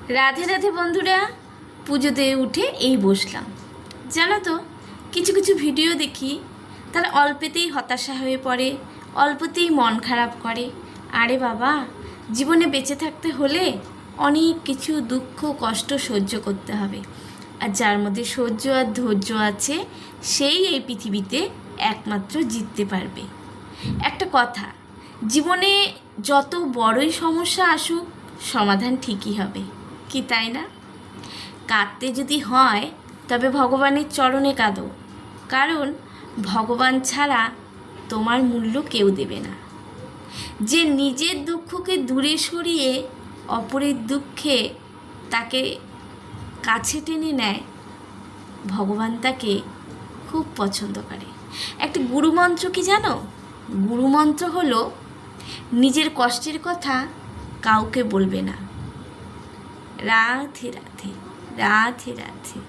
রাধে রাধে বন্ধুরা, পুজোতে উঠে এই বসলাম। জানো তো, কিছু কিছু ভিডিও দেখি, তারা অল্পেতেই হতাশা হয়ে পড়ে, অল্পতেই মন খারাপ করে। আরে বাবা, জীবনে বেঁচে থাকতে হলে অনেক কিছু দুঃখ কষ্ট সহ্য করতে হবে। আর যার মধ্যে সহ্য আর ধৈর্য আছে, সেই এই পৃথিবীতে একমাত্র জিততে পারবে। একটা কথা, জীবনে যত বড়ই সমস্যা আসুক, সমাধান ঠিকই হবে, কি তাই না? কাঁদতে যদি হয় তবে ভগবানের চরণে কাঁদো, কারণ ভগবান ছাড়া তোমার মূল্য কেউ দেবে না। যে নিজের দুঃখকে দূরে সরিয়ে অপরের দুঃখে তাকে কাছে টেনে নেয়, ভগবান তাকে খুব পছন্দ করে। একটা গুরুমন্ত্র কি জানো? গুরুমন্ত্র হলো, নিজের কষ্টের কথা কাউকে বলবে না। রাধে রাধে, রাধে রাধে।